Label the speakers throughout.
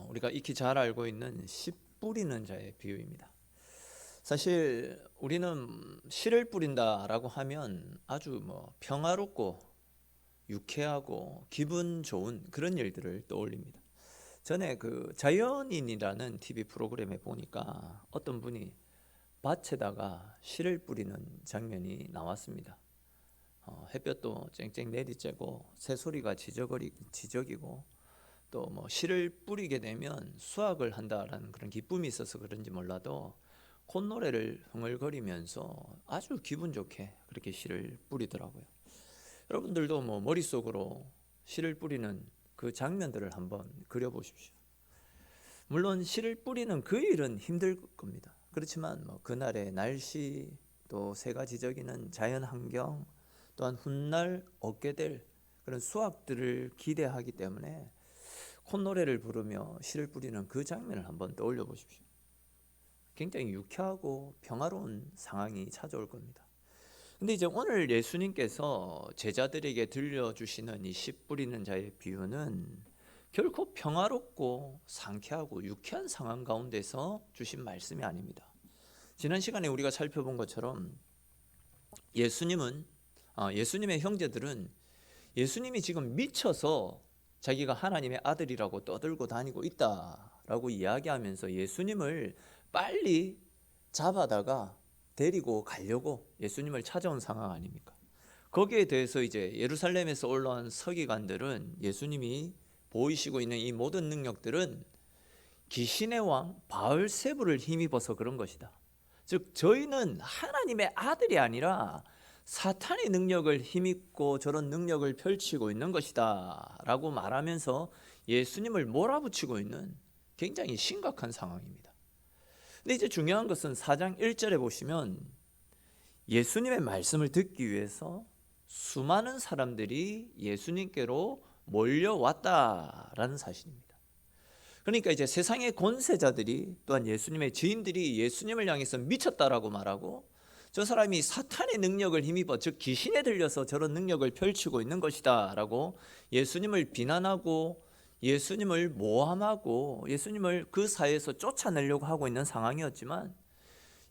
Speaker 1: 우리가 익히 잘 알고 있는 씨 뿌리는 자의 비유입니다. 사실 우리는 씨를 뿌린다라고 하면 아주 평화롭고 유쾌하고 기분 좋은 그런 일들을 떠올립니다. 전에 그 자연인이라는 TV 프로그램에 보니까 어떤 분이 밭에다가 씨를 뿌리는 장면이 나왔습니다. 햇볕도 쨍쨍 내리쬐고 새소리가 지저귀고 또 씨를 뿌리게 되면 수확을 한다라는 그런 기쁨이 있어서 그런지 몰라도 콧노래를 흥얼거리면서 아주 기분 좋게 그렇게 씨를 뿌리더라고요. 여러분들도 머릿속으로 씨를 뿌리는 그 장면들을 한번 그려보십시오. 물론 씨를 뿌리는 그 일은 힘들 겁니다. 그렇지만 그날의 날씨, 또 새가 지저귀는 자연 환경, 또한 훗날 얻게 될 그런 수확들을 기대하기 때문에 콧노래를 부르며 씨를 뿌리는 그 장면을 한번 떠올려 보십시오. 굉장히 유쾌하고 평화로운 상황이 찾아올 겁니다. 근데 이제 오늘 예수님께서 제자들에게 들려주시는 이 씨 뿌리는 자의 비유는 결코 평화롭고 상쾌하고 유쾌한 상황 가운데서 주신 말씀이 아닙니다. 지난 시간에 우리가 살펴본 것처럼 예수님의 형제들은 예수님이 지금 미쳐서 자기가 하나님의 아들이라고 떠들고 다니고 있다라고 이야기하면서 예수님을 빨리 잡아다가 데리고 가려고 예수님을 찾아온 상황 아닙니까? 거기에 대해서 이제 예루살렘에서 올라온 서기관들은 예수님이 보이시고 있는 이 모든 능력들은 귀신의 왕 바알세불을 힘입어서 그런 것이다. 즉 저희는 하나님의 아들이 아니라 사탄의 능력을 힘입고 저런 능력을 펼치고 있는 것이다 라고 말하면서 예수님을 몰아붙이고 있는 굉장히 심각한 상황입니다. 근데 이제 중요한 것은 4장 1절에 보시면 예수님의 말씀을 듣기 위해서 수많은 사람들이 예수님께로 몰려왔다라는 사실입니다. 그러니까 이제 세상의 권세자들이 또한 예수님의 지인들이 예수님을 향해서 미쳤다라고 말하고 저 사람이 사탄의 능력을 힘입어 즉 귀신에 들려서 저런 능력을 펼치고 있는 것이다 라고 예수님을 비난하고 예수님을 모함하고 예수님을 그 사회에서 쫓아내려고 하고 있는 상황이었지만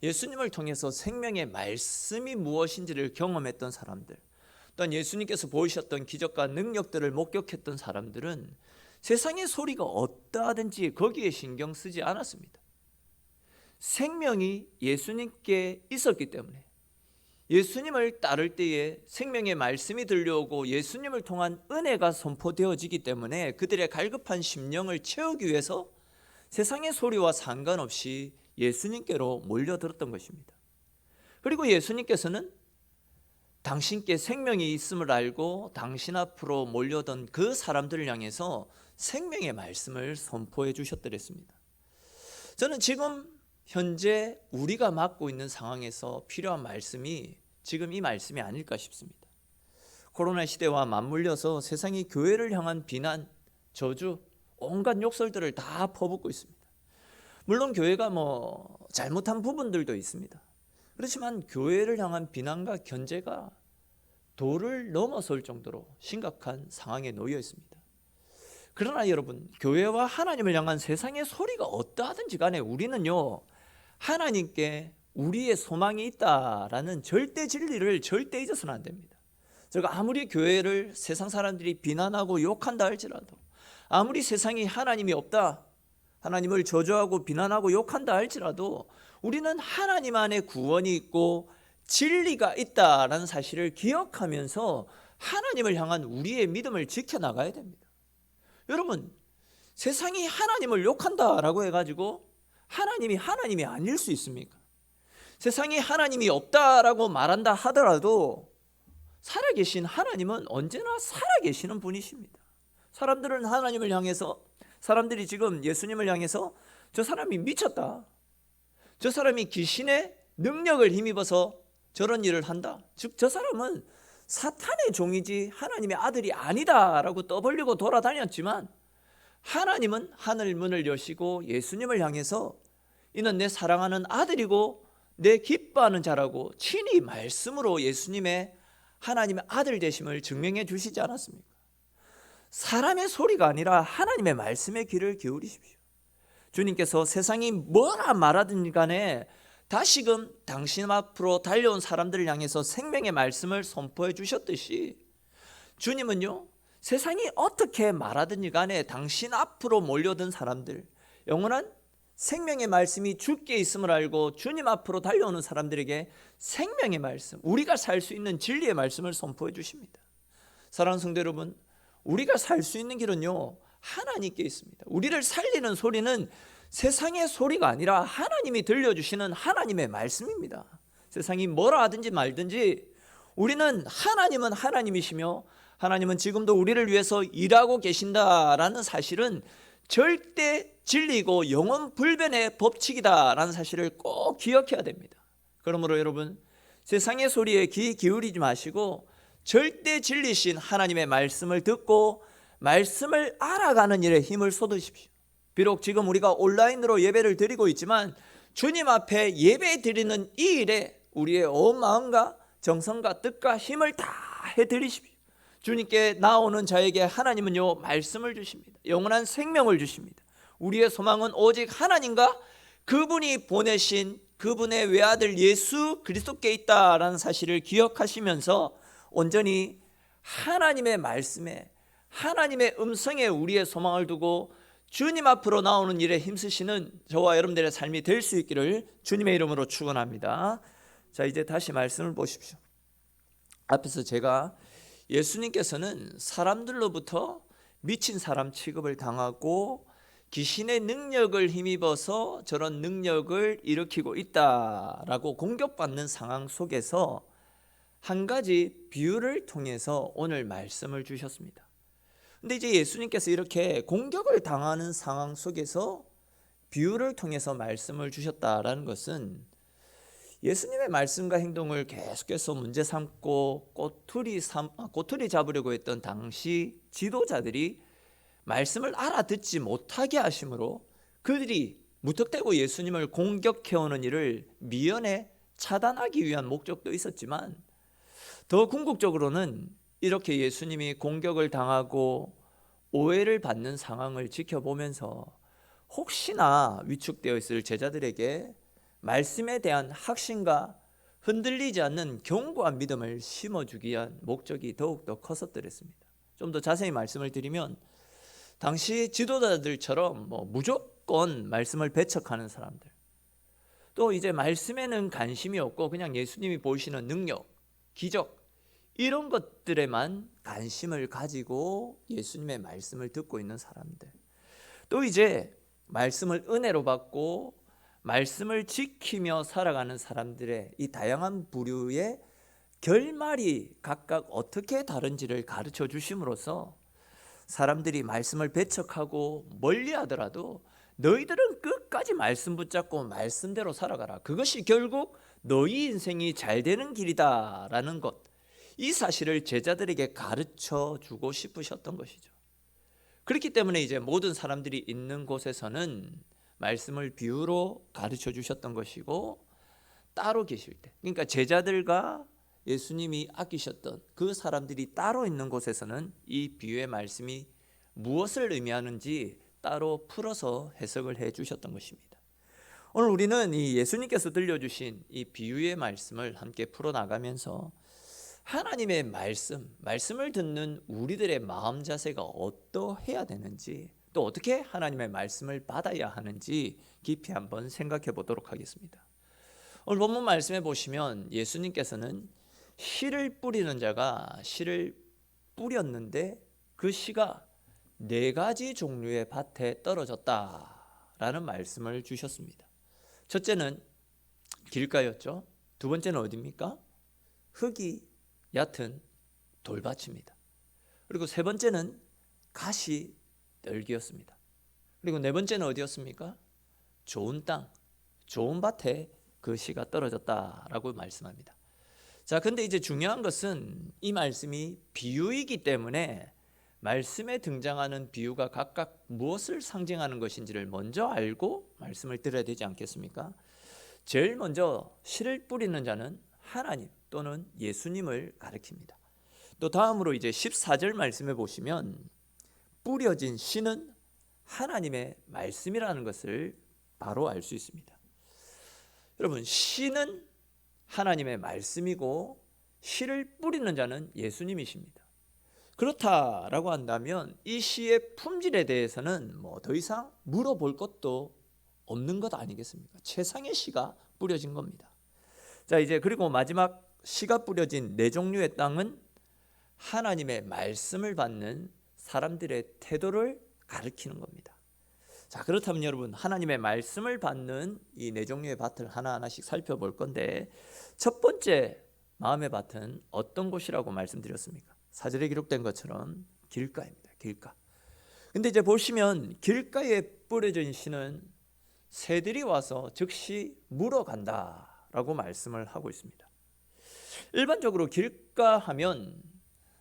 Speaker 1: 예수님을 통해서 생명의 말씀이 무엇인지를 경험했던 사람들, 또한 예수님께서 보이셨던 기적과 능력들을 목격했던 사람들은 세상의 소리가 어떠하든지 거기에 신경 쓰지 않았습니다. 생명이 예수님께 있었기 때문에 예수님을 따를 때에 생명의 말씀이 들려오고 예수님을 통한 은혜가 선포되어지기 때문에 그들의 갈급한 심령을 채우기 위해서 세상의 소리와 상관없이 예수님께로 몰려들었던 것입니다. 그리고 예수님께서는 당신께 생명이 있음을 알고 당신 앞으로 몰려든 그 사람들을 향해서 생명의 말씀을 선포해 주셨더랬습니다. 저는 지금 현재 우리가 맡고 있는 상황에서 필요한 말씀이 지금 이 말씀이 아닐까 싶습니다. 코로나 시대와 맞물려서 세상이 교회를 향한 비난, 저주, 온갖 욕설들을 다 퍼붓고 있습니다. 물론 교회가 잘못한 부분들도 있습니다. 그렇지만 교회를 향한 비난과 견제가 도를 넘어설 정도로 심각한 상황에 놓여 있습니다. 그러나 여러분, 교회와 하나님을 향한 세상의 소리가 어떠하든지 간에 우리는요, 하나님께 우리의 소망이 있다라는 절대 진리를 절대 잊어서는 안 됩니다. 제가 아무리 교회를 세상 사람들이 비난하고 욕한다 할지라도, 아무리 세상이 하나님이 없다, 하나님을 저주하고 비난하고 욕한다 할지라도 우리는 하나님 안에 구원이 있고 진리가 있다라는 사실을 기억하면서 하나님을 향한 우리의 믿음을 지켜나가야 됩니다. 여러분, 세상이 하나님을 욕한다라고 해가지고 하나님이 아닐 수 있습니까? 세상이 하나님이 없다라고 말한다 하더라도 살아계신 하나님은 언제나 살아계시는 분이십니다. 사람들은 하나님을 향해서, 사람들이 지금 예수님을 향해서 저 사람이 미쳤다, 저 사람이 귀신의 능력을 힘입어서 저런 일을 한다, 즉 저 사람은 사탄의 종이지 하나님의 아들이 아니다라고 떠벌리고 돌아다녔지만 하나님은 하늘 문을 여시고 예수님을 향해서 이는 내 사랑하는 아들이고 내 기뻐하는 자라고 친히 말씀으로 예수님의 하나님의 아들 되심을 증명해 주시지 않았습니까? 사람의 소리가 아니라 하나님의 말씀에 귀를 기울이십시오. 주님께서 세상이 뭐라 말하든 간에 다시금 당신 앞으로 달려온 사람들을 향해서 생명의 말씀을 선포해 주셨듯이 주님은요, 세상이 어떻게 말하든지 간에 당신 앞으로 몰려든 사람들, 영원한 생명의 말씀이 주께 있음을 알고 주님 앞으로 달려오는 사람들에게 생명의 말씀, 우리가 살 수 있는 진리의 말씀을 선포해 주십니다. 사랑하는 성도 여러분, 우리가 살 수 있는 길은요, 하나님께 있습니다. 우리를 살리는 소리는 세상의 소리가 아니라 하나님이 들려주시는 하나님의 말씀입니다. 세상이 뭐라 하든지 말든지 우리는, 하나님은 하나님이시며 하나님은 지금도 우리를 위해서 일하고 계신다라는 사실은 절대 진리고 영원 불변의 법칙이다라는 사실을 꼭 기억해야 됩니다. 그러므로 여러분, 세상의 소리에 귀 기울이지 마시고 절대 진리신 하나님의 말씀을 듣고 말씀을 알아가는 일에 힘을 쏟으십시오. 비록 지금 우리가 온라인으로 예배를 드리고 있지만 주님 앞에 예배 드리는 이 일에 우리의 온 마음과 정성과 뜻과 힘을 다 해드리십시오. 주님께 나오는 자에게 하나님은요, 말씀을 주십니다. 영원한 생명을 주십니다. 우리의 소망은 오직 하나님과 그분이 보내신 그분의 외아들 예수 그리스도께 있다라는 사실을 기억하시면서 온전히 하나님의 말씀에, 하나님의 음성에 우리의 소망을 두고 주님 앞으로 나오는 일에 힘쓰시는 저와 여러분들의 삶이 될 수 있기를 주님의 이름으로 축원합니다. 자, 이제 다시 말씀을 보십시오. 앞에서 제가 예수님께서는 사람들로부터 미친 사람 취급을 당하고 귀신의 능력을 힘입어서 저런 능력을 일으키고 있다라고 공격받는 상황 속에서 한 가지 비유를 통해서 오늘 말씀을 주셨습니다. 근데 이제 예수님께서 이렇게 공격을 당하는 상황 속에서 비유를 통해서 말씀을 주셨다라는 것은 예수님의 말씀과 행동을 계속해서 문제 삼고 꼬투리 잡으려고 했던 당시 지도자들이 말씀을 알아듣지 못하게 하심으로 그들이 무턱대고 예수님을 공격해오는 일을 미연에 차단하기 위한 목적도 있었지만, 더 궁극적으로는 이렇게 예수님이 공격을 당하고 오해를 받는 상황을 지켜보면서 혹시나 위축되어 있을 제자들에게 말씀에 대한 확신과 흔들리지 않는 견고한 믿음을 심어주기 위한 목적이 더욱더 컸었더랬습니다. 좀 더 자세히 말씀을 드리면, 당시 지도자들처럼 무조건 말씀을 배척하는 사람들, 또 이제 말씀에는 관심이 없고 그냥 예수님이 보이시는 능력, 기적 이런 것들에만 관심을 가지고 예수님의 말씀을 듣고 있는 사람들, 또 이제 말씀을 은혜로 받고 말씀을 지키며 살아가는 사람들의 이 다양한 부류의 결말이 각각 어떻게 다른지를 가르쳐 주심으로써 사람들이 말씀을 배척하고 멀리하더라도 너희들은 끝까지 말씀 붙잡고 말씀대로 살아가라, 그것이 결국 너희 인생이 잘 되는 길이다 라는 것, 이 사실을 제자들에게 가르쳐 주고 싶으셨던 것이죠. 그렇기 때문에 이제 모든 사람들이 있는 곳에서는 말씀을 비유로 가르쳐 주셨던 것이고, 따로 계실 때, 그러니까 제자들과 예수님이 아끼셨던 그 사람들이 따로 있는 곳에서는 이 비유의 말씀이 무엇을 의미하는지 따로 풀어서 해석을 해 주셨던 것입니다. 오늘 우리는 이 예수님께서 들려주신 이 비유의 말씀을 함께 풀어나가면서 하나님의 말씀을 듣는 우리들의 마음 자세가 어떠해야 되는지, 또 어떻게 하나님의 말씀을 받아야 하는지 깊이 한번 생각해 보도록 하겠습니다. 오늘 본문 말씀에 보시면 예수님께서는 씨를 뿌리는 자가 씨를 뿌렸는데 그 씨가 4가지 종류의 밭에 떨어졌다라는 말씀을 주셨습니다. 첫째는 길가였죠. 두 번째는 어디입니까? 흙이 얕은 돌밭입니다. 그리고 세 번째는 가시 떨기였습니다. 그리고 네 번째는 어디였습니까? 좋은 땅, 좋은 밭에 그 씨가 떨어졌다라고 말씀합니다. 자, 근데 이제 중요한 것은 이 말씀이 비유이기 때문에 말씀에 등장하는 비유가 각각 무엇을 상징하는 것인지를 먼저 알고 말씀을 드려야 되지 않겠습니까? 제일 먼저 씨를 뿌리는 자는 하나님 또는 예수님을 가리킵니다. 또 다음으로 이제 14절 말씀에 보시면 뿌려진 씨는 하나님의 말씀이라는 것을 바로 알 수 있습니다. 여러분, 씨는 하나님의 말씀이고 씨를 뿌리는 자는 예수님이십니다. 그렇다라고 한다면 이 씨의 품질에 대해서는 뭐 더 이상 물어볼 것도 없는 것 아니겠습니까? 최상의 씨가 뿌려진 겁니다. 자, 이제 그리고 마지막 씨가 뿌려진 네 종류의 땅은 하나님의 말씀을 받는 사람들의 태도를 가리키는 겁니다. 자, 그렇다면 여러분, 하나님의 말씀을 받는 이 네 종류의 밭을 하나하나씩 살펴볼 건데, 첫 번째 마음의 밭은 어떤 곳이라고 말씀드렸습니까? 사절에 기록된 것처럼 길가입니다. 길가. 근데 이제 보시면 길가에 뿌려진 씨는 새들이 와서 즉시 물어간다라고 말씀을 하고 있습니다. 일반적으로 길가 하면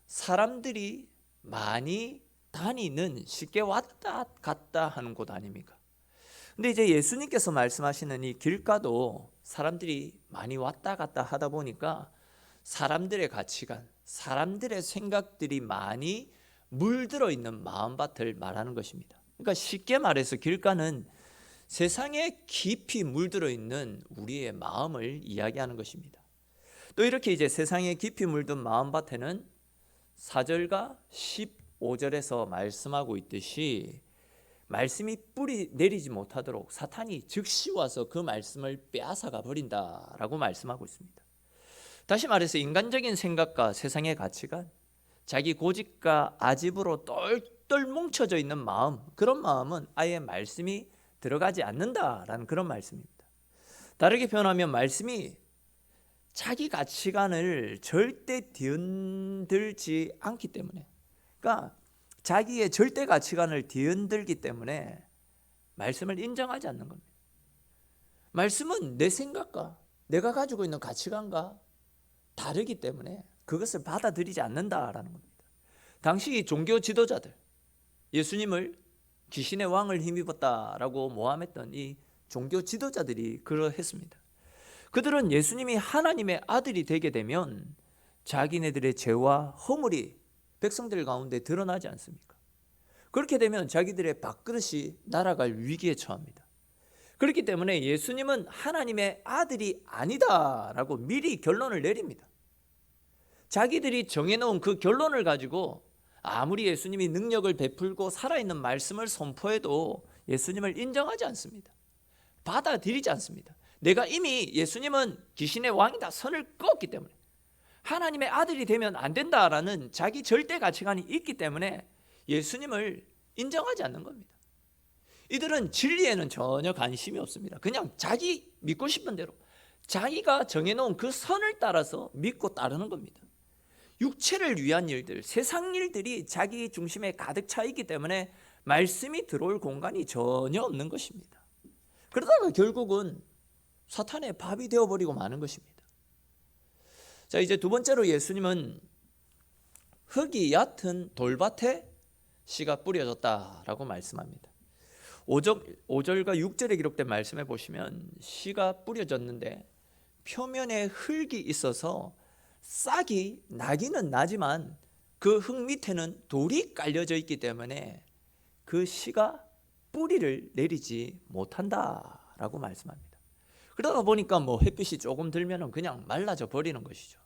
Speaker 1: 사람들이 많이 다니는, 쉽게 왔다 갔다 하는 곳 아닙니까? 근데 이제 예수님께서 말씀하시는 이 길가도 사람들이 많이 왔다 갔다 하다 보니까 사람들의 가치관, 사람들의 생각들이 많이 물들어 있는 마음밭을 말하는 것입니다. 그러니까 쉽게 말해서 길가는 세상에 깊이 물들어 있는 우리의 마음을 이야기하는 것입니다. 또 이렇게 이제 세상에 깊이 물든 마음밭에는 4절과 15절에서 말씀하고 있듯이 말씀이 뿌리 내리지 못하도록 사탄이 즉시 와서 그 말씀을 빼앗아가 버린다라고 말씀하고 있습니다. 다시 말해서 인간적인 생각과 세상의 가치관, 자기 고집과 아집으로 똘똘 뭉쳐져 있는 마음, 그런 마음은 아예 말씀이 들어가지 않는다라는 그런 말씀입니다. 다르게 표현하면 말씀이 자기 가치관을 절대 뒤흔들지 않기 때문에, 그러니까 자기의 절대 가치관을 뒤흔들기 때문에 말씀을 인정하지 않는 겁니다. 말씀은 내 생각과 내가 가지고 있는 가치관과 다르기 때문에 그것을 받아들이지 않는다라는 겁니다. 당시 종교 지도자들, 예수님을 귀신의 왕을 힘입었다라고 모함했던 이 종교 지도자들이 그러했습니다. 그들은 예수님이 하나님의 아들이 되게 되면 자기네들의 죄와 허물이 백성들 가운데 드러나지 않습니까? 그렇게 되면 자기들의 밥그릇이 날아갈 위기에 처합니다. 그렇기 때문에 예수님은 하나님의 아들이 아니다라고 미리 결론을 내립니다. 자기들이 정해놓은 그 결론을 가지고 아무리 예수님이 능력을 베풀고 살아있는 말씀을 선포해도 예수님을 인정하지 않습니다. 받아들이지 않습니다. 내가 이미 예수님은 귀신의 왕이다, 선을 그었기 때문에 하나님의 아들이 되면 안 된다라는 자기 절대 가치관이 있기 때문에 예수님을 인정하지 않는 겁니다. 이들은 진리에는 전혀 관심이 없습니다. 그냥 자기 믿고 싶은 대로 자기가 정해놓은 그 선을 따라서 믿고 따르는 겁니다. 육체를 위한 일들, 세상 일들이 자기 중심에 가득 차 있기 때문에 말씀이 들어올 공간이 전혀 없는 것입니다. 그러다가 결국은 사탄의 밥이 되어버리고 마는 것입니다. 자, 이제 두 번째로 예수님은 흙이 얕은 돌밭에 씨가 뿌려졌다라고 말씀합니다. 5절과 6절에 기록된 말씀에 보시면 씨가 뿌려졌는데 표면에 흙이 있어서 싹이 나기는 나지만 그 흙 밑에는 돌이 깔려져 있기 때문에 그 씨가 뿌리를 내리지 못한다라고 말씀합니다. 그러다 보니까 뭐 햇빛이 조금 들면 그냥 말라져 버리는 것이죠.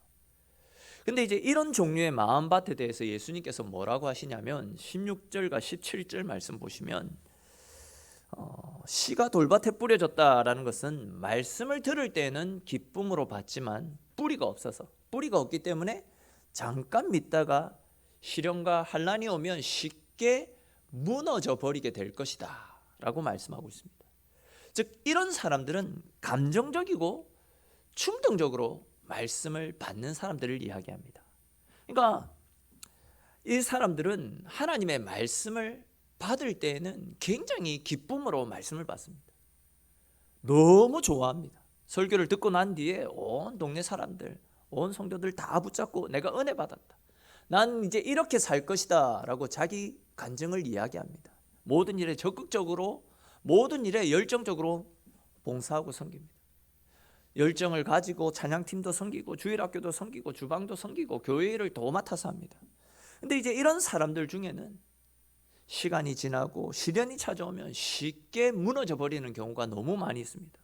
Speaker 1: 근데 이제 이런 종류의 마음밭에 대해서 예수님께서 뭐라고 하시냐면 16절과 17절 말씀 보시면 씨가 돌밭에 뿌려졌다라는 것은 말씀을 들을 때는 기쁨으로 받지만 뿌리가 없기 때문에 잠깐 믿다가 시련과 환난이 오면 쉽게 무너져 버리게 될 것이다 라고 말씀하고 있습니다. 즉 이런 사람들은 감정적이고 충동적으로 말씀을 받는 사람들을 이야기합니다. 그러니까 이 사람들은 하나님의 말씀을 받을 때에는 굉장히 기쁨으로 말씀을 받습니다. 너무 좋아합니다. 설교를 듣고 난 뒤에 온 동네 사람들, 온 성도들 다 붙잡고 내가 은혜 받았다, 난 이제 이렇게 살 것이다 라고 자기 간증을 이야기합니다. 모든 일에 적극적으로, 모든 일에 열정적으로 봉사하고 섬깁니다. 열정을 가지고 찬양팀도 섬기고 주일학교도 섬기고 주방도 섬기고 교회 일을 더 맡아서 합니다. 근데 이제 이런 사람들 중에는 시간이 지나고 시련이 찾아오면 쉽게 무너져 버리는 경우가 너무 많이 있습니다.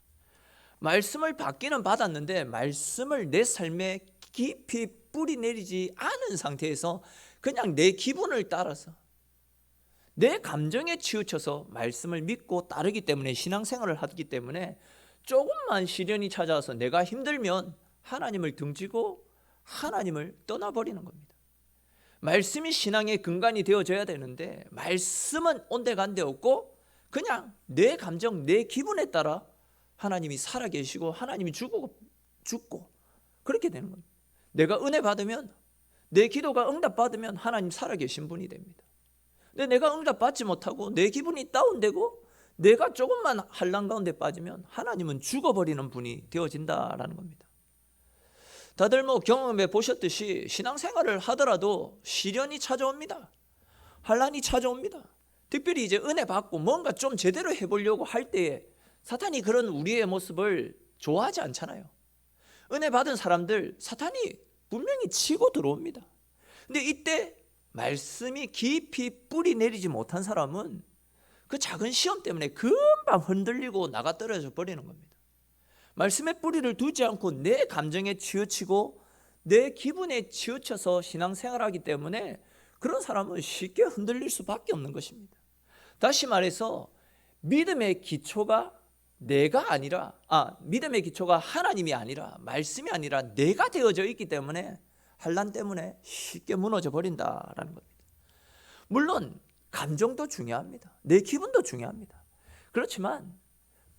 Speaker 1: 말씀을 받기는 받았는데 말씀을 내 삶에 깊이 뿌리 내리지 않은 상태에서 그냥 내 기분을 따라서 내 감정에 치우쳐서 말씀을 믿고 따르기 때문에, 신앙생활을 하기 때문에 조금만 시련이 찾아와서 내가 힘들면 하나님을 등지고 하나님을 떠나버리는 겁니다. 말씀이 신앙의 근간이 되어져야 되는데 말씀은 온데간데 없고 그냥 내 감정, 내 기분에 따라 하나님이 살아계시고 하나님이 죽고 그렇게 되는 겁니다. 내가 은혜 받으면, 내 기도가 응답받으면 하나님 살아계신 분이 됩니다. 근데 내가 응답받지 못하고 내 기분이 다운되고 내가 조금만 환난 가운데 빠지면 하나님은 죽어버리는 분이 되어진다라는 겁니다. 다들 경험해 보셨듯이 신앙생활을 하더라도 시련이 찾아옵니다. 환난이 찾아옵니다. 특별히 이제 은혜 받고 뭔가 좀 제대로 해보려고 할 때에 사탄이 그런 우리의 모습을 좋아하지 않잖아요. 은혜 받은 사람들 사탄이 분명히 치고 들어옵니다. 근데 이때 말씀이 깊이 뿌리 내리지 못한 사람은 그 작은 시험 때문에 금방 흔들리고 나가 떨어져 버리는 겁니다. 말씀의 뿌리를 두지 않고 내 감정에 치우치고 내 기분에 치우쳐서 신앙생활하기 때문에 그런 사람은 쉽게 흔들릴 수밖에 없는 것입니다. 다시 말해서 믿음의 기초가 믿음의 기초가 하나님이 아니라, 말씀이 아니라 내가 되어져 있기 때문에 환난 때문에 쉽게 무너져 버린다라는 겁니다. 물론 감정도 중요합니다. 내 기분도 중요합니다. 그렇지만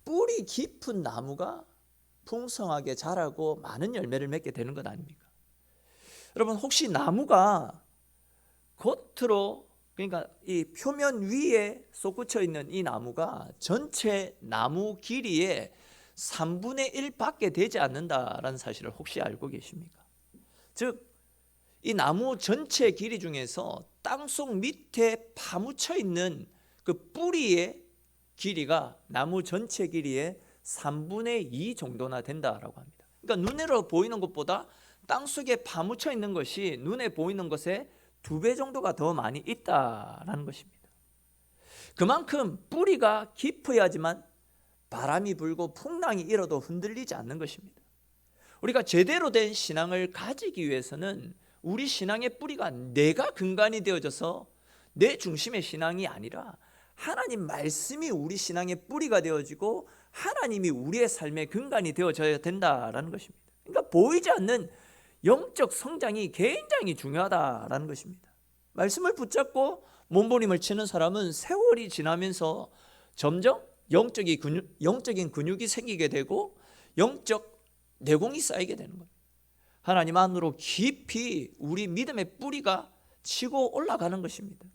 Speaker 1: 뿌리 깊은 나무가 풍성하게 자라고 많은 열매를 맺게 되는 것 아닙니까? 여러분, 혹시 나무가 겉으로, 그러니까 이 표면 위에 솟구쳐 있는 이 나무가 전체 나무 길이의 3분의 1밖에 되지 않는다라는 사실을 혹시 알고 계십니까? 즉, 이 나무 전체 길이 중에서 땅속 밑에 파묻혀 있는 그 뿌리의 길이가 나무 전체 길이의 3분의 2 정도나 된다라고 합니다. 그러니까 눈으로 보이는 것보다 땅속에 파묻혀 있는 것이 눈에 보이는 것의 2배 정도가 더 많이 있다라는 것입니다. 그만큼 뿌리가 깊어야지만 바람이 불고 풍랑이 일어도 흔들리지 않는 것입니다. 우리가 제대로 된 신앙을 가지기 위해서는 우리 신앙의 뿌리가 내가 근간이 되어져서 내 중심의 신앙이 아니라 하나님 말씀이 우리 신앙의 뿌리가 되어지고 하나님이 우리의 삶의 근간이 되어져야 된다라는 것입니다. 그러니까 보이지 않는 영적 성장이 굉장히 중요하다라는 것입니다. 말씀을 붙잡고 몸부림을 치는 사람은 세월이 지나면서 점점 영적인 근육이 생기게 되고 영적 내공이 쌓이게 되는 거예요. 하나님 안으로 깊이 우리 믿음의 뿌리가 치고 올라가는 것입니다.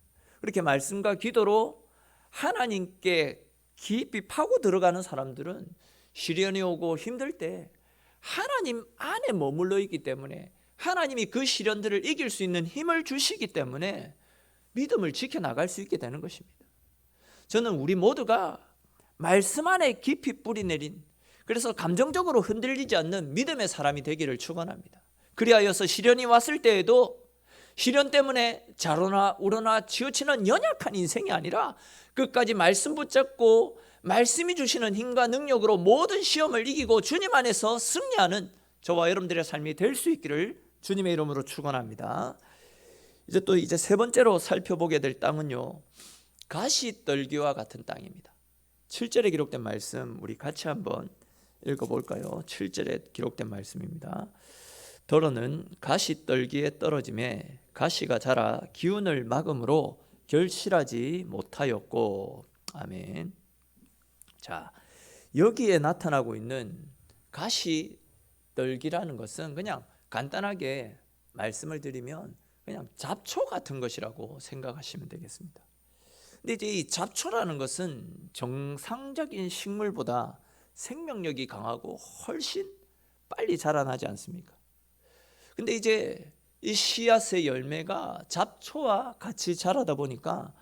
Speaker 1: 그렇게 말씀과 기도로 하나님께 깊이 파고 들어가는 사람들은 시련이 오고 힘들 때 하나님 안에 머물러 있기 때문에, 하나님이 그 시련들을 이길 수 있는 힘을 주시기 때문에 믿음을 지켜나갈 수 있게 되는 것입니다. 저는 우리 모두가 말씀 안에 깊이 뿌리 내린, 그래서 감정적으로 흔들리지 않는 믿음의 사람이 되기를 축원합니다. 그리하여서 시련이 왔을 때에도 시련 때문에 자로나 우러나 치우치는 연약한 인생이 아니라 끝까지 말씀 붙잡고 말씀이 주시는 힘과 능력으로 모든 시험을 이기고 주님 안에서 승리하는 저와 여러분들의 삶이 될 수 있기를 주님의 이름으로 축원합니다. 이제 세 번째로 살펴보게 될 땅은요, 가시떨기와 같은 땅입니다. 7절에 기록된 말씀 우리 같이 한번 읽어볼까요? 7절에 기록된 말씀입니다. 더러는 가시떨기에 떨어짐에 가시가 자라 기운을 막음으로 결실하지 못하였고. 아멘. 자, 여기에 나타나고 있는 가시떨기라는 것은 그냥 간단하게 말씀을 드리면 그냥 잡초 같은 것이라고 생각하시면 되겠습니다. 근데 이제 이 잡초라는 것은 정상적인 식물보다 생명력이 강하고 훨씬 빨리 자라나지 않습니까? 근데 이제 이 씨앗의 열매가 잡초와 같이 자라다 보니까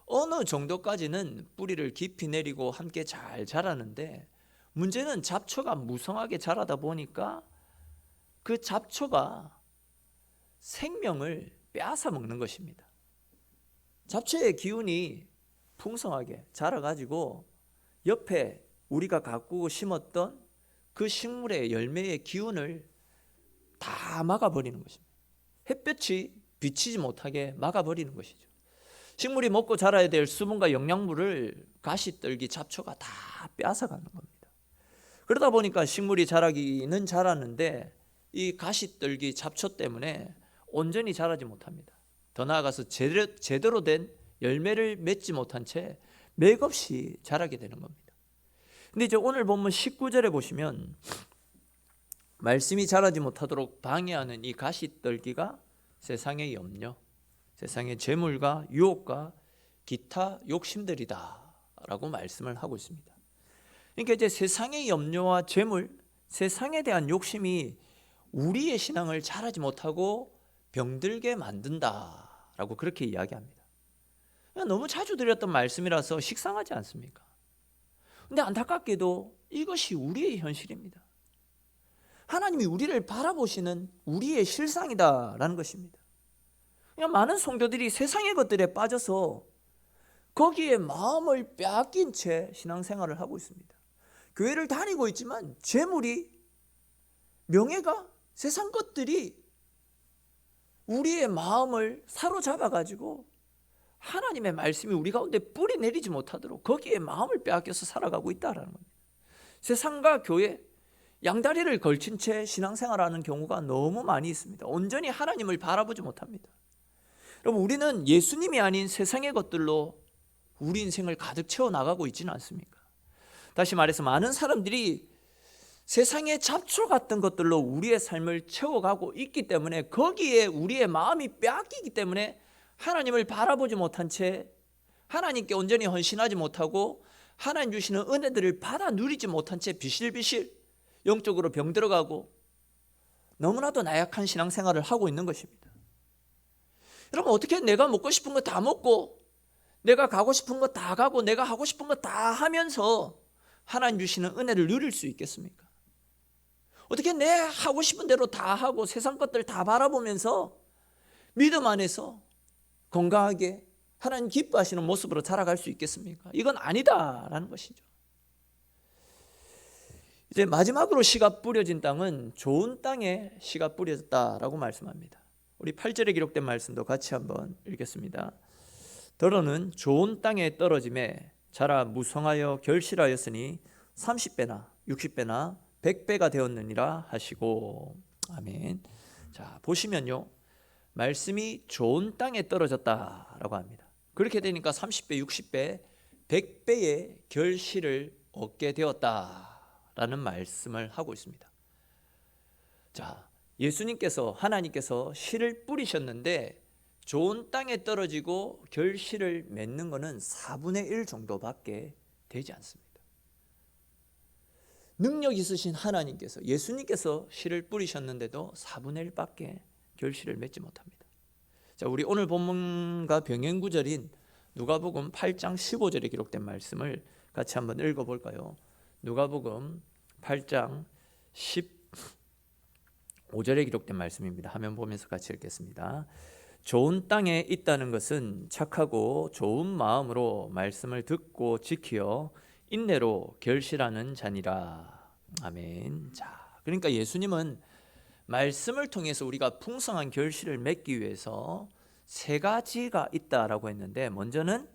Speaker 1: 어느 정도까지는 뿌리를 깊이 내리고 함께 잘 자라는데, 문제는 잡초가 무성하게 자라다 보니까 그 잡초가 생명을 빼앗아 먹는 것입니다. 잡초의 기운이 풍성하게 자라가지고 옆에 우리가 가꾸고 심었던 그 식물의 열매의 기운을 다 막아버리는 것입니다. 햇볕이 비치지 못하게 막아버리는 것이죠. 식물이 먹고 자라야 될 수분과 영양분을 가시떨기 잡초가 다 뺏어가는 겁니다. 그러다 보니까 식물이 자라기는 자랐는데 이 가시떨기 잡초 때문에 온전히 자라지 못합니다. 더 나아가서 제대로 된 열매를 맺지 못한 채 맥없이 자라게 되는 겁니다. 근데 이제 오늘 본문 19절에 보시면 말씀이 자라지 못하도록 방해하는 이 가시떨기가 세상의 염려, 세상의 재물과 유혹과 기타 욕심들이다 라고 말씀을 하고 있습니다. 그러니까 이제 세상의 염려와 재물, 세상에 대한 욕심이 우리의 신앙을 자라지 못하고 병들게 만든다라고 그렇게 이야기합니다. 너무 자주 드렸던 말씀이라서 식상하지 않습니까? 근데 안타깝게도 이것이 우리의 현실입니다. 하나님이 우리를 바라보시는 우리의 실상이다라는 것입니다. 그냥 많은 성도들이 세상의 것들에 빠져서 거기에 마음을 빼앗긴 채 신앙생활을 하고 있습니다. 교회를 다니고 있지만 재물이, 명예가, 세상 것들이 우리의 마음을 사로잡아가지고 하나님의 말씀이 우리 가운데 뿌리 내리지 못하도록 거기에 마음을 빼앗겨서 살아가고 있다는 겁니다. 세상과 교회, 양다리를 걸친 채 신앙생활하는 경우가 너무 많이 있습니다. 온전히 하나님을 바라보지 못합니다. 여러분, 우리는 예수님이 아닌 세상의 것들로 우리 인생을 가득 채워나가고 있지는 않습니까? 다시 말해서 많은 사람들이 세상의 잡초 같은 것들로 우리의 삶을 채워가고 있기 때문에 거기에 우리의 마음이 빼앗기기 때문에 하나님을 바라보지 못한 채 하나님께 온전히 헌신하지 못하고 하나님 주시는 은혜들을 받아 누리지 못한 채 비실비실 영적으로 병들어가고 너무나도 나약한 신앙생활을 하고 있는 것입니다. 여러분, 어떻게 내가 먹고 싶은 거 다 먹고 내가 가고 싶은 거 다 가고 내가 하고 싶은 거 다 하면서 하나님 주시는 은혜를 누릴 수 있겠습니까? 어떻게 내 하고 싶은 대로 다 하고 세상 것들 다 바라보면서 믿음 안에서 건강하게 하나님 기뻐하시는 모습으로 자라갈 수 있겠습니까? 이건 아니다라는 것이죠. 이제 마지막으로 씨가 뿌려진 땅은 좋은 땅에 씨가 뿌려졌다라고 말씀합니다. 우리 8절에 기록된 말씀도 같이 한번 읽겠습니다. 더러는 좋은 땅에 떨어짐에 자라 무성하여 결실하였으니 30배나 60배나 100배가 되었느니라 하시고. 아멘. 자, 보시면요, 말씀이 좋은 땅에 떨어졌다라고 합니다. 그렇게 되니까 30배, 60배, 100배의 결실을 얻게 되었다라는 말씀을 하고 있습니다. 자, 예수님께서, 하나님께서 씨를 뿌리셨는데 좋은 땅에 떨어지고 결실을 맺는 것은 4분의 1 정도밖에 되지 않습니다. 능력 있으신 하나님께서, 예수님께서 씨를 뿌리셨는데도 4분의 1밖에 결실을 맺지 못합니다. 자, 우리 오늘 본문과 병행 구절인 누가복음 8장 15절에 기록된 말씀을 같이 한번 읽어볼까요? 누가복음 8장 15절에 기록된 말씀입니다. 화면 보면서 같이 읽겠습니다. 좋은 땅에 있다는 것은 착하고 좋은 마음으로 말씀을 듣고 지키어 인내로 결실하는 자니라. 아멘. 자, 그러니까 예수님은 말씀을 통해서 우리가 풍성한 결실을 맺기 위해서 세 가지가 있다라고 했는데, 먼저는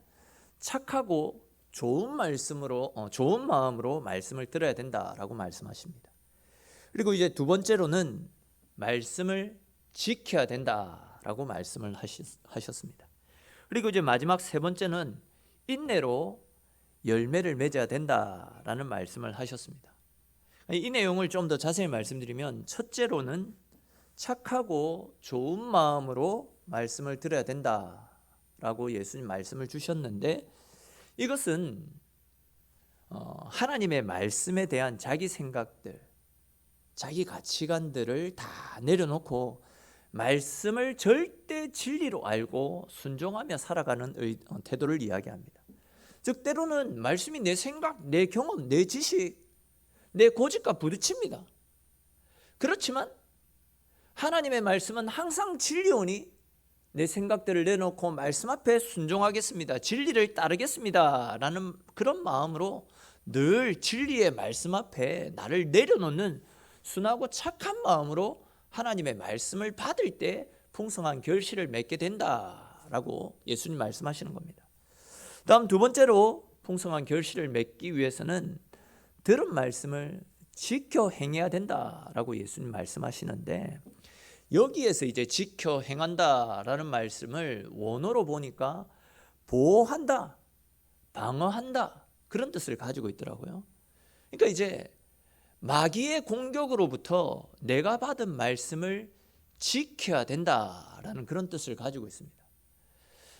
Speaker 1: 착하고 좋은 말씀으로, 좋은 마음으로 말씀을 들어야 된다라고 말씀하십니다. 그리고 이제 두 번째로는 말씀을 지켜야 된다라고 말씀을 하셨습니다. 그리고 이제 마지막 세 번째는 인내로 열매를 맺어야 된다라는 말씀을 하셨습니다. 이 내용을 좀 더 자세히 말씀드리면, 첫째로는 착하고 좋은 마음으로 말씀을 들어야 된다라고 예수님 말씀을 주셨는데, 이것은 하나님의 말씀에 대한 자기 생각들, 자기 가치관들을 다 내려놓고 말씀을 절대 진리로 알고 순종하며 살아가는 태도를 이야기합니다. 즉, 때로는 말씀이 내 생각, 내 경험, 내 지식, 내 고집과 부딪힙니다. 그렇지만 하나님의 말씀은 항상 진리오니 내 생각들을 내놓고 말씀 앞에 순종하겠습니다, 진리를 따르겠습니다 라는 그런 마음으로 늘 진리의 말씀 앞에 나를 내려놓는 순하고 착한 마음으로 하나님의 말씀을 받을 때 풍성한 결실을 맺게 된다라고 예수님 말씀하시는 겁니다. 다음 두 번째로 풍성한 결실을 맺기 위해서는 들은 말씀을 지켜 행해야 된다라고 예수님 말씀하시는데, 여기에서 이제 지켜 행한다라는 말씀을 원어로 보니까 보호한다, 방어한다 그런 뜻을 가지고 있더라고요. 그러니까 이제 마귀의 공격으로부터 내가 받은 말씀을 지켜야 된다라는 그런 뜻을 가지고 있습니다.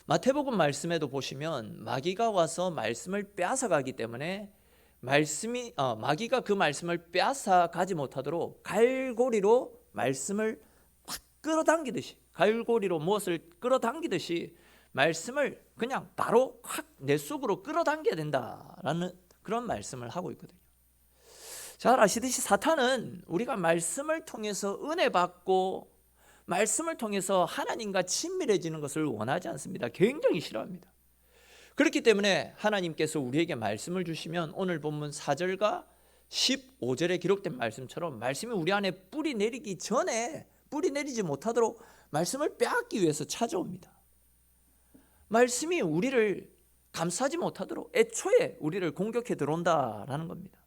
Speaker 1: 마태복음 말씀에도 보시면 마귀가 와서 말씀을 빼앗아가기 때문에 마귀가 그 말씀을 빼앗아가지 못하도록 갈고리로 말씀을 팍 끌어당기듯이, 갈고리로 무엇을 끌어당기듯이 말씀을 그냥 바로 확 내 속으로 끌어당겨야 된다라는 그런 말씀을 하고 있거든요. 잘 아시듯이 사탄은 우리가 말씀을 통해서 은혜 받고 말씀을 통해서 하나님과 친밀해지는 것을 원하지 않습니다. 굉장히 싫어합니다. 그렇기 때문에 하나님께서 우리에게 말씀을 주시면 오늘 본문 4절과 15절에 기록된 말씀처럼 말씀이 우리 안에 뿌리 내리기 전에, 뿌리 내리지 못하도록 말씀을 빼앗기 위해서 찾아옵니다. 말씀이 우리를 감싸지 못하도록 애초에 우리를 공격해 들어온다라는 겁니다.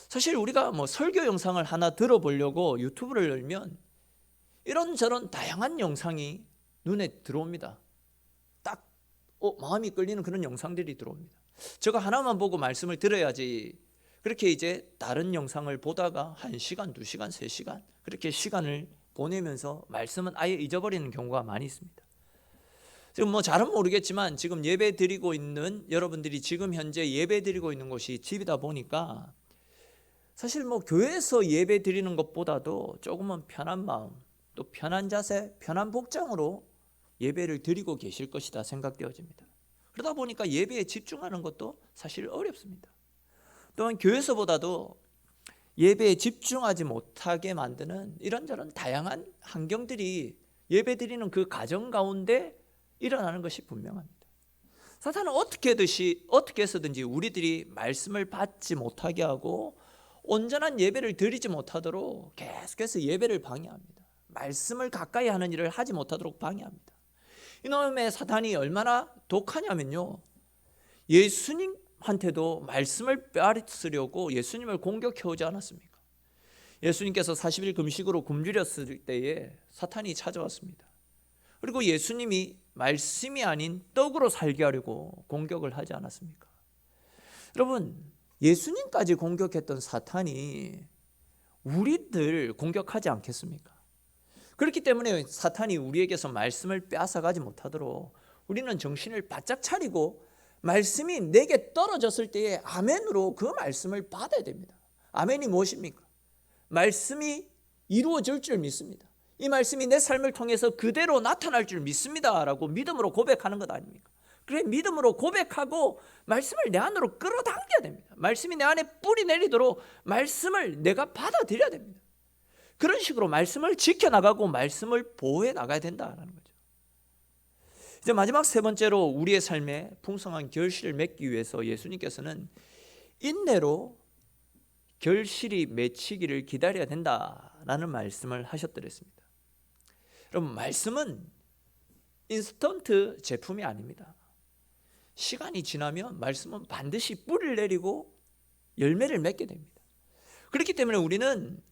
Speaker 1: 사실 우리가 설교 영상을 하나 들어보려고 유튜브를 열면 이런저런 다양한 영상이 눈에 들어옵니다. 딱 마음이 끌리는 그런 영상들이 들어옵니다. 제가 하나만 보고 말씀을 들어야지, 그렇게 이제 다른 영상을 보다가 1시간, 2시간, 3시간 그렇게 시간을 보내면서 말씀은 아예 잊어버리는 경우가 많이 있습니다. 지금 잘은 모르겠지만 지금 예배 드리고 있는 여러분들이 지금 현재 예배 드리고 있는 곳이 집이다 보니까 사실 교회에서 예배 드리는 것보다도 조금은 편한 마음, 또 편한 자세, 편한 복장으로 예배를 드리고 계실 것이다 생각되어집니다. 그러다 보니까 예배에 집중하는 것도 사실 어렵습니다. 또한 교회에서보다도 예배에 집중하지 못하게 만드는 이런저런 다양한 환경들이 예배 드리는 그 과정 가운데 일어나는 것이 분명합니다. 사탄은 어떻게 해서든지 우리들이 말씀을 받지 못하게 하고 온전한 예배를 드리지 못하도록 계속해서 예배를 방해합니다. 말씀을 가까이 하는 일을 하지 못하도록 방해합니다. 이놈의 사탄이 얼마나 독하냐면요, 예수님한테도 말씀을 빼앗으려고 예수님을 공격해 오지 않았습니까? 예수님께서 40일 금식으로 굶주렸을 때에 사탄이 찾아왔습니다. 그리고 예수님이 말씀이 아닌 떡으로 살게 하려고 공격을 하지 않았습니까? 여러분, 예수님까지 공격했던 사탄이 우리들 공격하지 않겠습니까? 그렇기 때문에 사탄이 우리에게서 말씀을 빼앗아가지 못하도록 우리는 정신을 바짝 차리고 말씀이 내게 떨어졌을 때에 아멘으로 그 말씀을 받아야 됩니다. 아멘이 무엇입니까? 말씀이 이루어질 줄 믿습니다. 이 말씀이 내 삶을 통해서 그대로 나타날 줄 믿습니다 라고 믿음으로 고백하는 것 아닙니까? 그래, 믿음으로 고백하고 말씀을 내 안으로 끌어당겨야 됩니다. 말씀이 내 안에 뿌리 내리도록 말씀을 내가 받아들여야 됩니다. 그런 식으로 말씀을 지켜나가고 말씀을 보호해 나가야 된다는 거죠. 이제 마지막 세 번째로 우리의 삶에 풍성한 결실을 맺기 위해서 예수님께서는 인내로 결실이 맺히기를 기다려야 된다라는 말씀을 하셨더랬습니다. 여러분, 말씀은 인스턴트 제품이 아닙니다. 시간이 지나면 말씀은 반드시 뿌리를 내리고 열매를 맺게 됩니다. 그렇기 때문에 우리는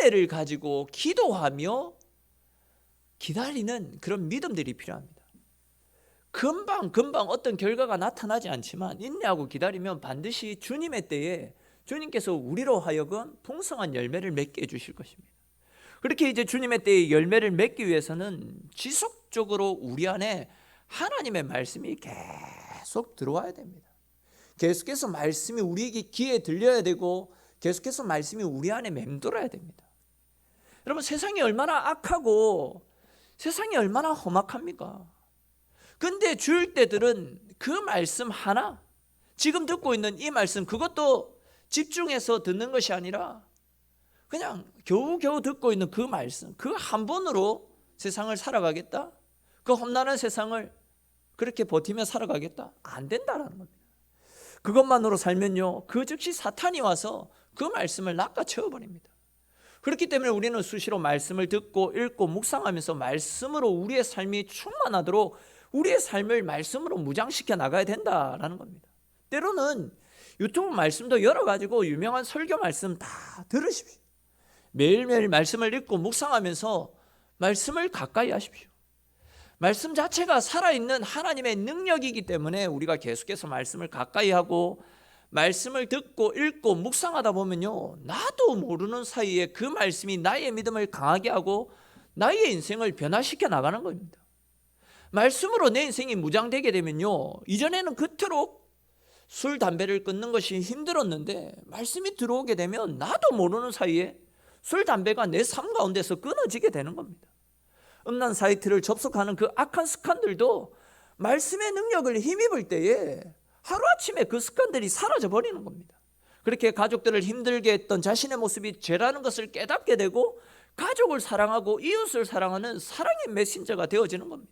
Speaker 1: 인내를 가지고 기도하며 기다리는 그런 믿음들이 필요합니다. 금방 어떤 결과가 나타나지 않지만 인내하고 기다리면 반드시 주님의 때에 주님께서 우리로 하여금 풍성한 열매를 맺게 해주실 것입니다. 그렇게 이제 주님의 때에 열매를 맺기 위해서는 지속적으로 우리 안에 하나님의 말씀이 계속 들어와야 됩니다. 계속해서 말씀이 우리에게 귀에 들려야 되고 계속해서 말씀이 우리 안에 맴돌아야 됩니다. 여러분, 세상이 얼마나 악하고 세상이 얼마나 험악합니까? 근데 주일 때들은 그 말씀 하나, 지금 듣고 있는 이 말씀, 그것도 집중해서 듣는 것이 아니라 그냥 겨우겨우 듣고 있는 그 말씀, 그 한 번으로 세상을 살아가겠다? 그 험난한 세상을 그렇게 버티며 살아가겠다? 안 된다라는 겁니다. 그것만으로 살면요, 그 즉시 사탄이 와서 그 말씀을 낚아채워버립니다. 그렇기 때문에 우리는 수시로 말씀을 듣고 읽고 묵상하면서 말씀으로 우리의 삶이 충만하도록 우리의 삶을 말씀으로 무장시켜 나가야 된다라는 겁니다. 때로는 유튜브 말씀도 열어가지고 유명한 설교 말씀 다 들으십시오. 매일매일 말씀을 읽고 묵상하면서 말씀을 가까이 하십시오. 말씀 자체가 살아있는 하나님의 능력이기 때문에 우리가 계속해서 말씀을 가까이 하고 말씀을 듣고 읽고 묵상하다 보면요, 나도 모르는 사이에 그 말씀이 나의 믿음을 강하게 하고 나의 인생을 변화시켜 나가는 겁니다. 말씀으로 내 인생이 무장되게 되면요, 이전에는 그토록 술, 담배를 끊는 것이 힘들었는데 말씀이 들어오게 되면 나도 모르는 사이에 술, 담배가 내 삶 가운데서 끊어지게 되는 겁니다. 음란 사이트를 접속하는 그 악한 습관들도 말씀의 능력을 힘입을 때에 하루아침에 그 습관들이 사라져 버리는 겁니다. 그렇게 가족들을 힘들게 했던 자신의 모습이 죄라는 것을 깨닫게 되고 가족을 사랑하고 이웃을 사랑하는 사랑의 메신저가 되어지는 겁니다.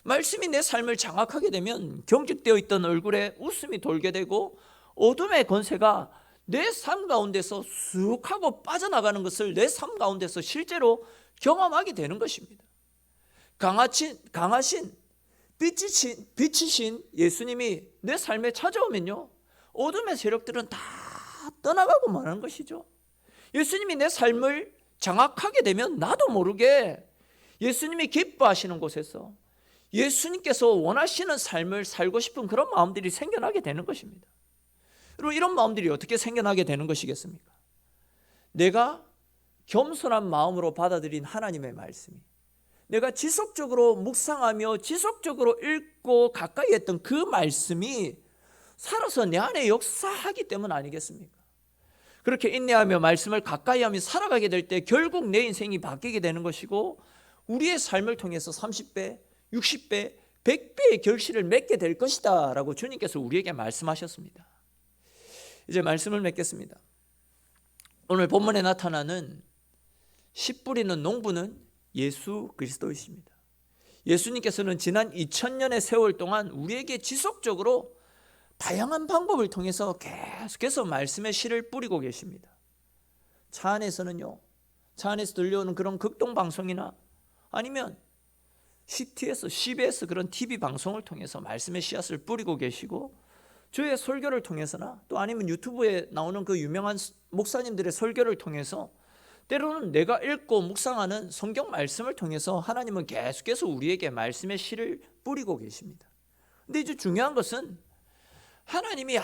Speaker 1: 말씀이 내 삶을 장악하게 되면 경직되어 있던 얼굴에 웃음이 돌게 되고 어둠의 권세가 내 삶 가운데서 쑥 하고 빠져나가는 것을 내 삶 가운데서 실제로 경험하게 되는 것입니다. 강하신 빛이신 예수님이 내 삶에 찾아오면요, 어둠의 세력들은 다 떠나가고 마는 것이죠. 예수님이 내 삶을 장악하게 되면 나도 모르게 예수님이 기뻐하시는 곳에서 예수님께서 원하시는 삶을 살고 싶은 그런 마음들이 생겨나게 되는 것입니다. 여러분, 이런 마음들이 어떻게 생겨나게 되는 것이겠습니까? 내가 겸손한 마음으로 받아들인 하나님의 말씀이, 내가 지속적으로 묵상하며 지속적으로 읽고 가까이 했던 그 말씀이 살아서 내 안에 역사하기 때문 아니겠습니까? 그렇게 인내하며 말씀을 가까이 하며 살아가게 될 때 결국 내 인생이 바뀌게 되는 것이고 우리의 삶을 통해서 30배, 60배, 100배의 결실을 맺게 될 것이다 라고 주님께서 우리에게 말씀하셨습니다. 이제 말씀을 맺겠습니다. 오늘 본문에 나타나는 씨 뿌리는 농부는 예수 그리스도이십니다. 예수님께서는 지난 2000년의 세월 동안 우리에게 지속적으로 다양한 방법을 통해서 계속해서 말씀의 씨를 뿌리고 계십니다. 차 안에서는요, 차 안에서 들려오는 그런 극동방송이나 아니면 CTS, CBS 그런 TV 방송을 통해서 말씀의 씨앗을 뿌리고 계시고, 저의 설교를 통해서나 또 아니면 유튜브에 나오는 그 유명한 목사님들의 설교를 통해서 때로는 내가 읽고 묵상하는 성경 말씀을 통해서 하나님은 계속해서 우리에게 말씀의 씨를 뿌리고 계십니다. 근데 이제 중요한 것은 하나님이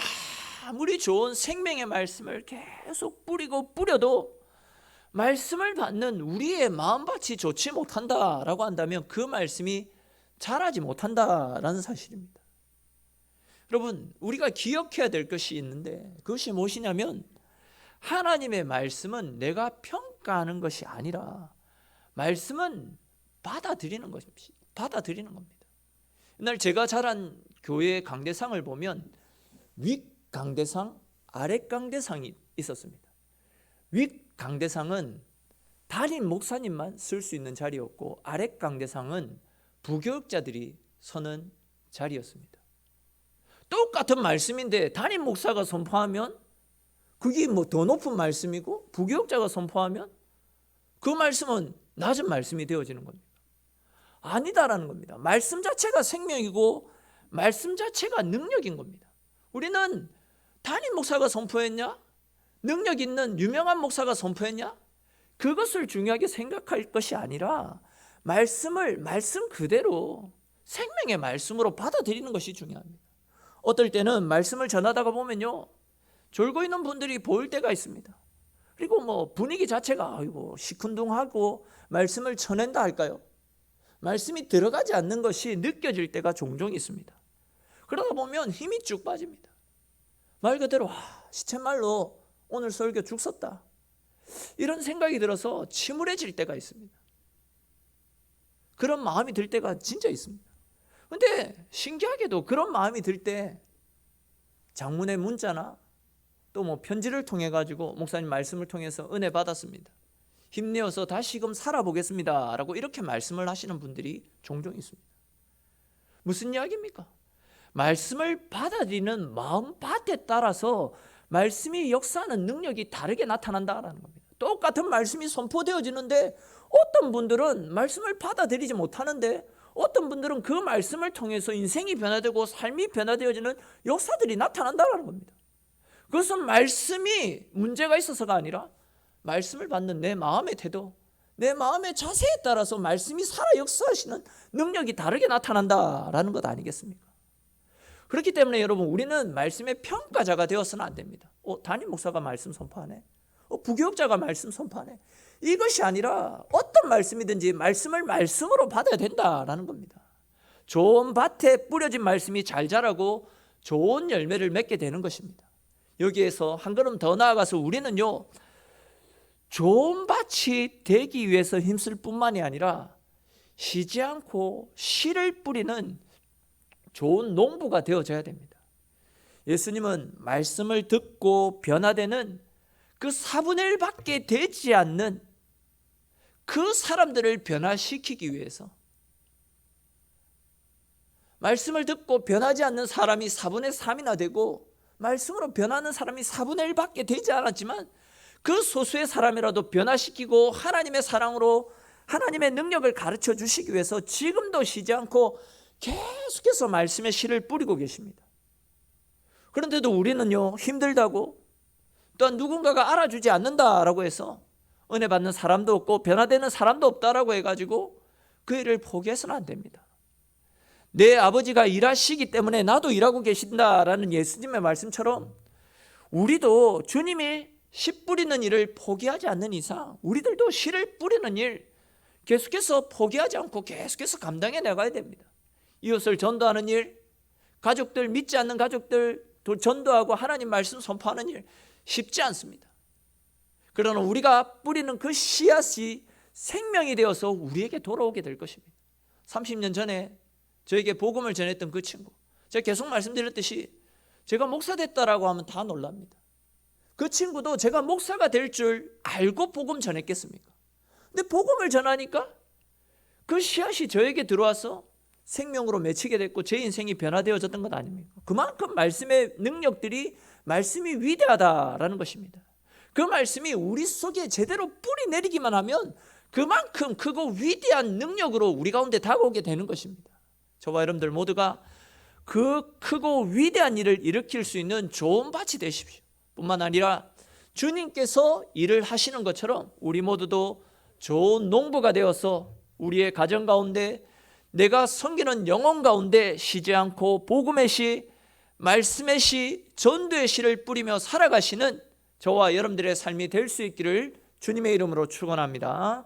Speaker 1: 아무리 좋은 생명의 말씀을 계속 뿌리고 뿌려도 말씀을 받는 우리의 마음밭이 좋지 못한다라고 한다면 그 말씀이 자라지 못한다라는 사실입니다. 여러분, 우리가 기억해야 될 것이 있는데 그것이 무엇이냐면 하나님의 말씀은 내가 평가하는 것이 아니라 말씀은 받아들이는 겁니다. 옛날 제가 자란 교회 강대상을 보면 윗 강대상, 아랫 강대상이 있었습니다. 윗 강대상은 담임 목사님만 쓸 수 있는 자리였고 아랫 강대상은 부교육자들이 서는 자리였습니다. 똑같은 말씀인데 담임 목사가 선포하면 그게 뭐 더 높은 말씀이고 부교육자가 선포하면 그 말씀은 낮은 말씀이 되어지는 겁니다. 아니다라는 겁니다. 말씀 자체가 생명이고 말씀 자체가 능력인 겁니다. 우리는 담임 목사가 선포했냐? 능력 있는 유명한 목사가 선포했냐? 그것을 중요하게 생각할 것이 아니라 말씀을 말씀 그대로 생명의 말씀으로 받아들이는 것이 중요합니다. 어떨 때는 말씀을 전하다가 보면요, 졸고 있는 분들이 보일 때가 있습니다. 그리고 뭐 분위기 자체가 아이고 시큰둥하고 말씀을 전한다 할까요? 말씀이 들어가지 않는 것이 느껴질 때가 종종 있습니다. 그러다 보면 힘이 쭉 빠집니다. 말 그대로 시쳇말로 오늘 설교 죽 썼다, 이런 생각이 들어서 침울해질 때가 있습니다. 그런 마음이 들 때가 진짜 있습니다. 근데 신기하게도 그런 마음이 들 때 장문의 문자나 또 뭐 편지를 통해 가지고 목사님 말씀을 통해서 은혜 받았습니다, 힘내어서 다시금 살아보겠습니다 라고 이렇게 말씀을 하시는 분들이 종종 있습니다. 무슨 이야기입니까? 말씀을 받아들이는 마음밭에 따라서 말씀이 역사하는 능력이 다르게 나타난다라는 겁니다. 똑같은 말씀이 선포되어지는데 어떤 분들은 말씀을 받아들이지 못하는데 어떤 분들은 그 말씀을 통해서 인생이 변화되고 삶이 변화되어지는 역사들이 나타난다는 겁니다. 그것은 말씀이 문제가 있어서가 아니라 말씀을 받는 내 마음의 태도, 내 마음의 자세에 따라서 말씀이 살아 역사하시는 능력이 다르게 나타난다라는 것 아니겠습니까? 그렇기 때문에 여러분, 우리는 말씀의 평가자가 되어서는 안 됩니다. 담임 목사가 말씀 선포하네, 부교육자가 말씀 선포하네, 이것이 아니라 어떤 말씀이든지 말씀을 말씀으로 받아야 된다라는 겁니다. 좋은 밭에 뿌려진 말씀이 잘 자라고 좋은 열매를 맺게 되는 것입니다. 여기에서 한 걸음 더 나아가서 우리는요, 좋은 밭이 되기 위해서 힘쓸 뿐만이 아니라 쉬지 않고 씨를 뿌리는 좋은 농부가 되어져야 됩니다. 예수님은 말씀을 듣고 변화되는 그 4분의 1밖에 되지 않는 그 사람들을 변화시키기 위해서, 말씀을 듣고 변하지 않는 사람이 4분의 3이나 되고 말씀으로 변하는 사람이 4분의 1밖에 되지 않았지만 그 소수의 사람이라도 변화시키고 하나님의 사랑으로 하나님의 능력을 가르쳐 주시기 위해서 지금도 쉬지 않고 계속해서 말씀의 씨를 뿌리고 계십니다. 그런데도 우리는요, 힘들다고, 또한 누군가가 알아주지 않는다라고 해서 은혜 받는 사람도 없고 변화되는 사람도 없다라고 해가지고 그 일을 포기해서는 안 됩니다. 내 아버지가 일하시기 때문에 나도 일하고 계신다라는 예수님의 말씀처럼 우리도 주님이 씨 뿌리는 일을 포기하지 않는 이상 우리들도 씨를 뿌리는 일 계속해서 포기하지 않고 계속해서 감당해 나가야 됩니다. 이웃을 전도하는 일, 가족들, 믿지 않는 가족들 전도하고 하나님 말씀 선포하는 일 쉽지 않습니다. 그러나 우리가 뿌리는 그 씨앗이 생명이 되어서 우리에게 돌아오게 될 것입니다. 30년 전에 저에게 복음을 전했던 그 친구, 제가 계속 말씀드렸듯이 제가 목사 됐다라고 하면 다 놀랍니다. 그 친구도 제가 목사가 될 줄 알고 복음 전했겠습니까? 근데 복음을 전하니까 그 씨앗이 저에게 들어와서 생명으로 맺히게 됐고 제 인생이 변화되어졌던 것 아닙니까? 그만큼 말씀의 능력들이, 말씀이 위대하다라는 것입니다. 그 말씀이 우리 속에 제대로 뿌리 내리기만 하면 그만큼 크고 위대한 능력으로 우리 가운데 다가오게 되는 것입니다. 저와 여러분들 모두가 그 크고 위대한 일을 일으킬 수 있는 좋은 밭이 되십시오. 뿐만 아니라 주님께서 일을 하시는 것처럼 우리 모두도 좋은 농부가 되어서 우리의 가정 가운데, 내가 섬기는 영혼 가운데 쉬지 않고 복음의 씨, 말씀의 씨, 전도의 씨를 뿌리며 살아가시는 저와 여러분들의 삶이 될 수 있기를 주님의 이름으로 축원합니다.